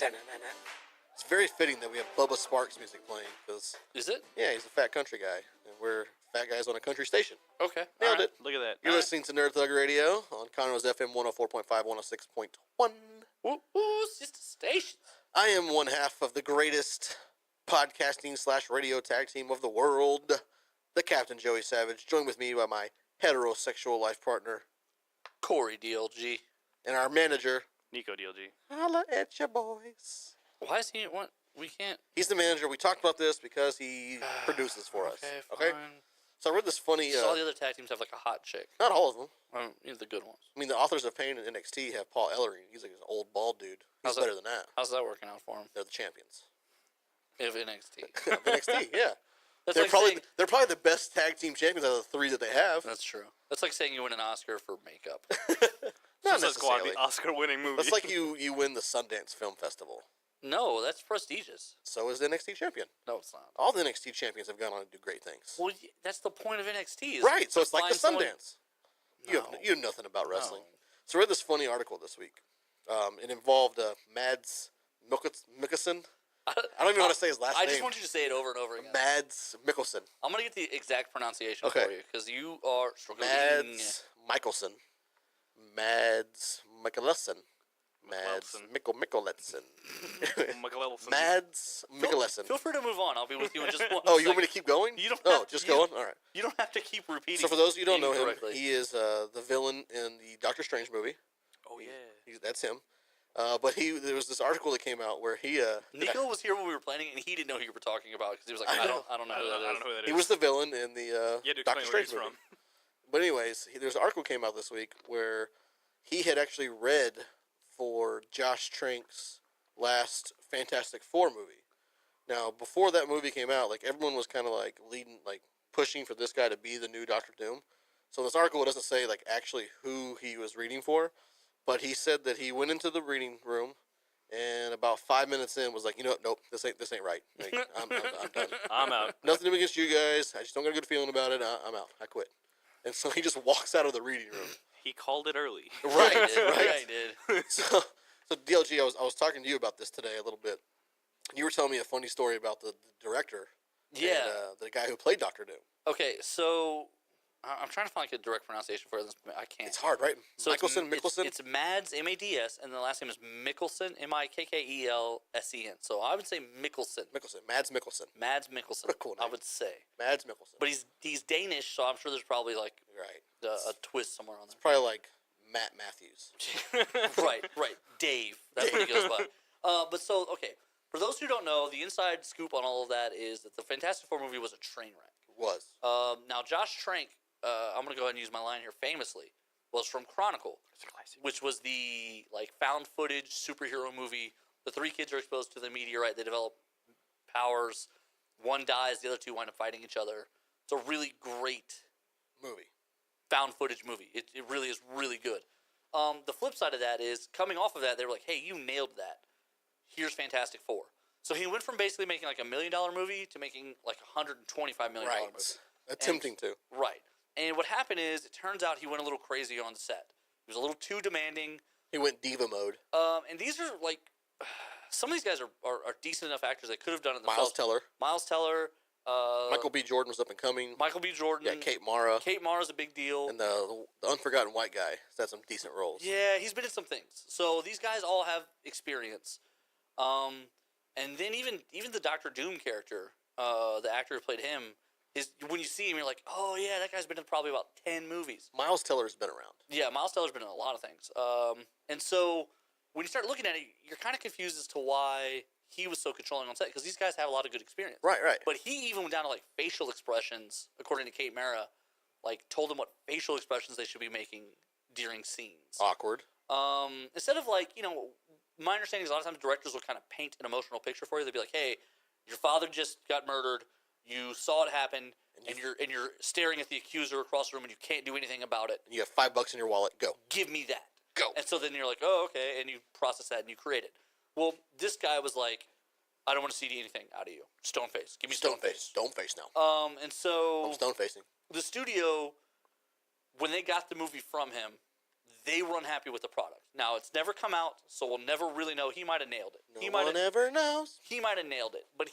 It's very fitting that we have Bubba Sparks music playing because Is it? yeah, he's a fat country guy, and we're fat guys on a country station. Okay. Nailed it. Look at that. You're listening to Nerd Thug Radio on Conroe's FM 104.5, 106.1. Woo, sister station. I am one half of the greatest podcasting / radio tag team of the world, the Captain Joey Savage, joined with me by my heterosexual life partner, Corey DLG. and our manager, Nico DLG. holla at ya boys. Why is he what? We can't. He's the manager. We talked about this because he produces for us. Okay. So I read this funny. So all the other tag teams have like a hot chick. Not all of them. The good ones. I mean, the authors of Pain in NXT have Paul Ellering. He's like an old bald dude. He's better than that. How's that working out for him? They're the champions. If NXT. Of NXT, yeah. That's They're like probably saying, they're probably the best tag team champions out of the three that they have. that's true. That's like saying you win an Oscar for makeup. Not Suicide Squad, necessarily. the Oscar-winning movie. That's like you win the Sundance Film Festival. No, that's prestigious. So is the NXT champion. No, it's not. All the NXT champions have gone on to do great things. Well, that's the point of NXT. Is Right, so to it's like the find Sundance. someone- You have nothing about wrestling. No. So I read this funny article this week. It involved Mads Mikkelsen. I don't even want to say his last I name. just want you to say it over and over again. Mads Mikkelsen. I'm gonna get the exact pronunciation Okay. for you because you are struggling. Mads Mikkelsen. Mads Mikkelsen. Mads Mikkelsen. Michael Ellison. Mads Mikkelsen. Feel free to move on. I'll be with you in just one. Oh, you want me to keep going? You don't Oh, have- just you- going? All right. You don't have to keep repeating. So for those of you who don't know him, incorrectly. he is the villain in the Doctor Strange movie. Oh, yeah. That's him. But there was this article that came out where he Nico was here when we were planning, and he didn't know who you were talking about because he was like, I don't know who that is. I don't know who that is. he was the villain in the You had to Doctor explain where Strange he's movie. from. But anyways, there's an article came out this week where he had actually read for Josh Trank's last Fantastic Four movie. Now, before that movie came out, like everyone was kind of like pushing for this guy to be the new Doctor Doom. So this article doesn't say like actually who he was reading for, but he said that he went into the reading room and about 5 minutes in was like, you know what, nope, this ain't right. Like, I'm done. I'm out. Nothing against you guys. I just don't got a good feeling about it. I'm out. I quit. And so he just walks out of the reading room. He called it early. Right, Yeah, right. he did. So DLG, I was talking to you about this today a little bit. You were telling me a funny story about the director. Yeah. And, the guy who played Doctor Doom. Okay, so I'm trying to find like a direct pronunciation for this. I can't. It's hard, right? So Mikkelsen. It's Mads, M-A-D-S, and the last name is Mikkelsen, M-I-K-K-E-L-S-E-N. So I would say Mikkelsen. Mads Mikkelsen. Mads Mikkelsen. What a cool I name. would say. Mads Mikkelsen. But he's Danish, so I'm sure there's probably like Right. a twist somewhere on there. Probably like Matt Matthews. right. Dave. That's what he goes by. But so, okay. For those who don't know, the inside scoop on all of that is that the Fantastic Four movie was a train wreck. Was. Now, Josh Trank, I'm going to go ahead and use my line here famously, was from Chronicle, which was the found footage superhero movie. The three kids are exposed to the meteorite. They develop powers. One dies. The other two wind up fighting each other. It's a really great Movie. found footage movie. It really is really good. The flip side of that is, coming off of that, they were like, hey, you nailed that. Here's Fantastic Four. So he went from basically making like $1 million movie to making like $125 million movie. Attempting to. Right. And what happened is, it turns out he went a little crazy on set. He was a little too demanding. He went diva mode. And these are like, some of these guys are decent enough actors. They could have done it Miles themselves. Miles Teller. Michael B. Jordan was up and coming. Michael B. Jordan. Yeah, Kate Mara. Kate Mara's a big deal. And the unforgotten white guy has had some decent roles. Yeah, he's been in some things. So these guys all have experience. And then even the Doctor Doom character, the actor who played him, when you see him, you're like, oh yeah, that guy's been in probably about 10 movies. Miles Teller's been around. Yeah, Miles Teller's been in a lot of things. And so when you start looking at it, you're kind of confused as to why he was so controlling on set, because these guys have a lot of good experience. Right. But he even went down to like facial expressions, according to Kate Mara, like told them what facial expressions they should be making during scenes. Awkward. Instead of like, my understanding is a lot of times directors will kind of paint an emotional picture for you. They'll be like, hey, your father just got murdered. You saw it happen, and you're staring at the accuser across the room, and you can't do anything about it. And you have $5 in your wallet. Go. Give me that. Go. And so then you're like, oh, okay, and you process that and you create it. Well, this guy was like, I don't want to see anything out of you. Stone face. Give me stone face. Stone face now. And so I'm stone facing. the studio, when they got the movie from him, they were unhappy with the product. Now, it's never come out, so we'll never really know. He might have nailed it. No one ever knows. He might have nailed it. But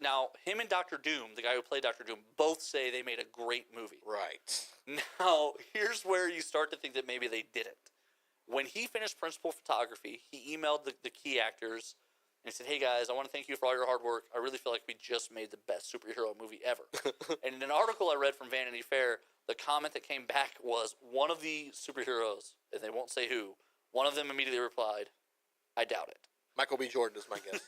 now, him and Dr. Doom, the guy who played Dr. Doom, both say they made a great movie. Right. Now, here's where you start to think that maybe they didn't. When he finished principal photography, he emailed the key actors and he said, "Hey guys, I want to thank you for all your hard work. I really feel like we just made the best superhero movie ever." And in an article I read from Vanity Fair, the comment that came back was one of the superheroes, and they won't say who, one of them immediately replied, "I doubt it." Michael B. Jordan is my guess.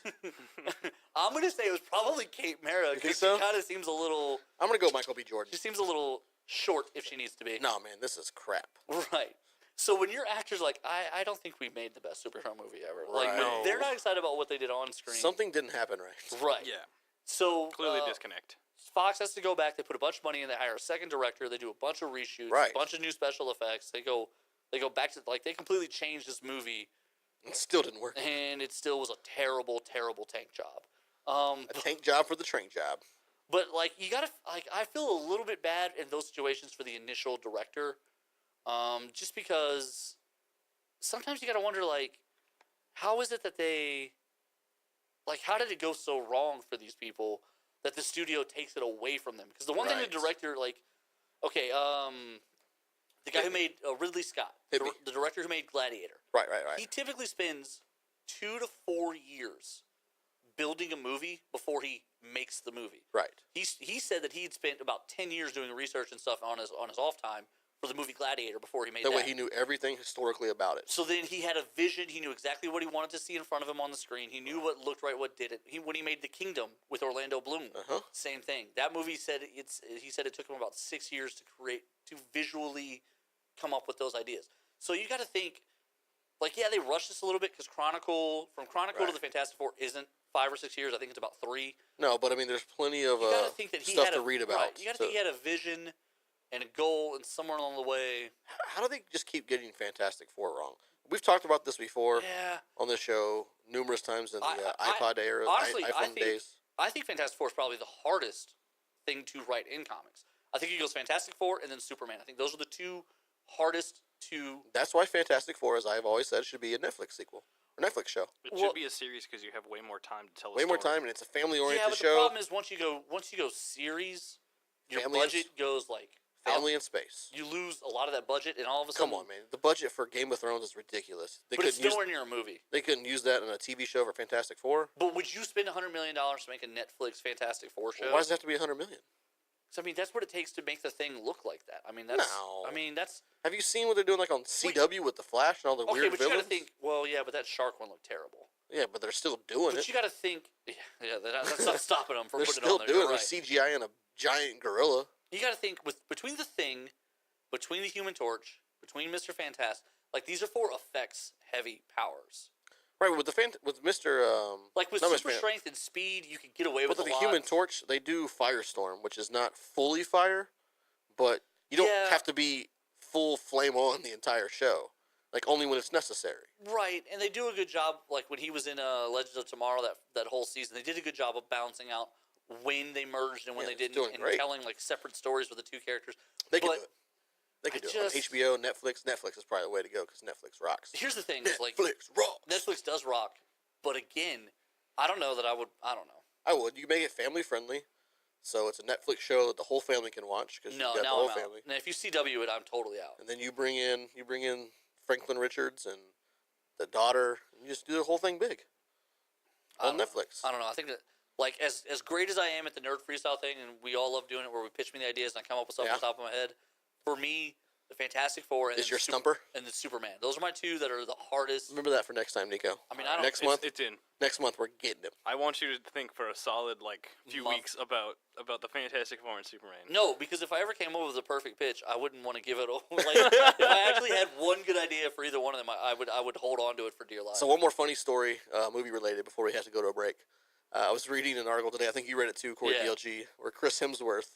I'm going to say it was probably Kate Mara, because so? she kind of seems a little... I'm going to go Michael B. Jordan. She seems a little short if she needs to be. No, man, this is crap. Right. So when your actor's like, I don't think we made the best superhero movie ever. Like, Right. No. they're not excited about what they did on screen. Something didn't happen right. Right. Yeah. So Clearly disconnect. Fox has to go back. They put a bunch of money in. They hire a second director. They do a bunch of reshoots, Right. a bunch of new special effects. They go back to, like, they completely changed this movie, It still didn't work. and it still was a terrible, terrible tank job. A tank job for the train job. But, like, you gotta, like, I feel a little bit bad in those situations for the initial director, just because sometimes you gotta wonder, like, how is it that they, like, how did it go so wrong for these people that the studio takes it away from them? Because the one thing the Right. director, like, okay, the guy who made Ridley Scott, Hit me. the director who made Gladiator, Right. he typically spends 2 to 4 years building a movie before he makes the movie. Right. He said that he'd spent about 10 years doing research and stuff on his off time for the movie Gladiator before he made That that. way he knew everything historically about it. So then he had a vision. He knew exactly what he wanted to see in front of him on the screen. He knew what looked right, what didn't. When he made The Kingdom with Orlando Bloom, Uh-huh. same thing. That movie he said it took him about 6 years to visually come up with those ideas. So you got to think, like, yeah, they rushed this a little bit because from Chronicle to Right. the Fantastic Four isn't 5 or 6 years. I think it's about 3. No, but I mean, there's plenty of You got to think that he stuff had to read about. Right, you got to think he had a vision and a goal, and somewhere along the way, How do they just keep getting Fantastic Four wrong? We've talked about this before yeah. on this show numerous times in the I- iPod era, honestly, iPhone days. I think Fantastic Four is probably the hardest thing to write in comics. I think it goes Fantastic Four and then Superman. I think those are the two hardest to. That's why Fantastic Four, as I've always said, should be a Netflix sequel or Netflix show. It Well- should be a series because you have way more time to tell. Way a more story. time, and it's a Yeah, family-oriented but the show. problem is once you go series, your Family and budget goes like Family out. in space. You lose a lot of that budget, and all of a sudden, Come on, man. The budget for Game of Thrones is ridiculous. But it's nowhere near a movie. They couldn't use that in a TV show for Fantastic Four. But would you spend $100 million to make a Netflix Fantastic Four show? Why does it have to be $100 million? 'Cause, I mean, that's what it takes to make the thing look like that. I mean, that's. No. I mean, that's. Have you seen what they're doing like on CW with the Flash and all the Okay, weird but you villains? got to think. Well, yeah, but that shark one looked terrible. Yeah, but they're still doing But it. you got to think. Yeah, that's not stopping them from They're putting it still on there. doing You're it right. with CGI and a giant gorilla. You got to think between the Thing, between the Human Torch, between Mr. Fantastic. Like these are 4 effects heavy powers. Right, with Mr. Like with not Mr. super Fan- strength and speed, you could get away With with the a lot. Human Torch, they do Firestorm, which is not fully fire, but you don't Yeah. have to be full flame on the entire show. Like only when it's necessary. Right, and they do a good job. Like when he was in Legends of Tomorrow, that whole season, they did a good job of balancing out when they merged and when Yeah, they it's didn't, doing and great. telling like separate stories with the 2 characters. They can But do it. They can I do it just- on HBO, Netflix. Netflix is probably the way to go because Netflix rocks. Here's the thing: is like Netflix rocks. Netflix does rock, but again, I don't know that I would. I don't know. I would. You make it family friendly, so it's a Netflix show that the whole family can watch because No, you got the now whole I'm out. family. Now, if you CW it, I'm totally out. And then you bring in Franklin Richards and the daughter. And you just do the whole thing big I on don't know. Netflix. I don't know. I think that like as great as I am at the nerd freestyle thing, and we all love doing it, where we pitch me the ideas and I come up with stuff Yeah. off the top of my head. For me, the Fantastic Four and Is then your Super- stumper? and the Superman. Those are my 2 that are the hardest. Remember that for next time, Nico. I mean, I don't. Next It's- month? It's in. Next month we're getting him. I want you to think for a solid few Month. weeks about the Fantastic Four and Superman. No, because if I ever came up with a perfect pitch, I wouldn't want to give it. Like, if I actually had one good idea for either one of them, I would hold on to it for dear life. So one more funny story, movie related, before we have to go to a break. I was reading an article today. I think you read it too, Corey Yeah. DLG, where Chris Hemsworth,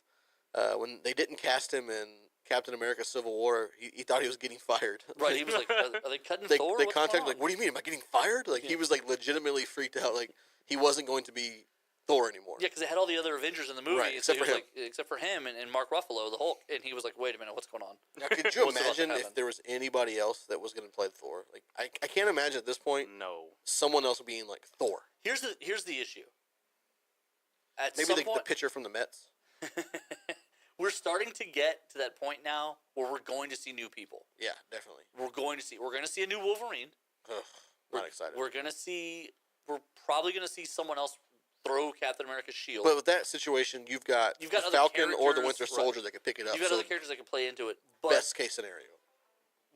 when they didn't cast him in Captain America: Civil War, he thought he was getting fired. Right, he was like, "Are they cutting They Thor? What's contacted going like, on?" what do you mean? Am I getting fired? Like he was like legitimately freaked out. Like he wasn't going to be Thor anymore. Yeah, because it had all the other Avengers in the movie, Right, and so except he was for like, except for him and Mark Ruffalo, the Hulk, and he was like, "Wait a minute, what's going on?" Now, could you What's about to imagine if happen? there was anybody else that was going to play Thor? Like, I can't imagine at this point No. someone else being like Thor. Here's the issue. At Maybe some the point, pitcher from the Mets. we're starting to get to that point now where we're going to see new people. Yeah, definitely. We're going to see a new Wolverine. Ugh, not excited. We're probably gonna see someone else throw Captain America's shield. But with that situation, you've got You've the got other Falcon or the characters, Winter right. Soldier that could pick it up. You've got so other characters that can play into it. But best case scenario.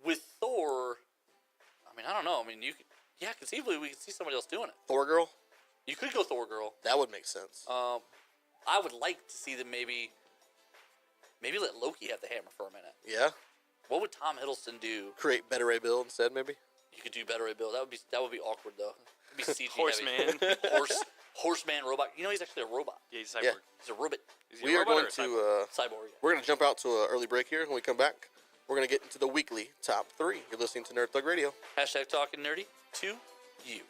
with Thor, I mean, I don't know. I mean, conceivably we could see somebody else doing it. Thor girl? You could go Thor girl. That would make sense. I would like to see them maybe let Loki have the hammer for a minute. Yeah? What would Tom Hiddleston do? Create Better Ray Bill instead, maybe? You could do Better Ray Bill. That would be awkward though. It'd be CG Horseman. heavy. Horseman robot. You know he's actually a robot. Yeah, he's a cyborg. Yeah. He's a robot. Is he a We are robot or going a cyborg? to Cyborg. Yeah. we're going to jump out to an early break here. When we come back, we're going to get into the weekly top 3. You're listening to Nerd Thug Radio. Hashtag talking nerdy to you.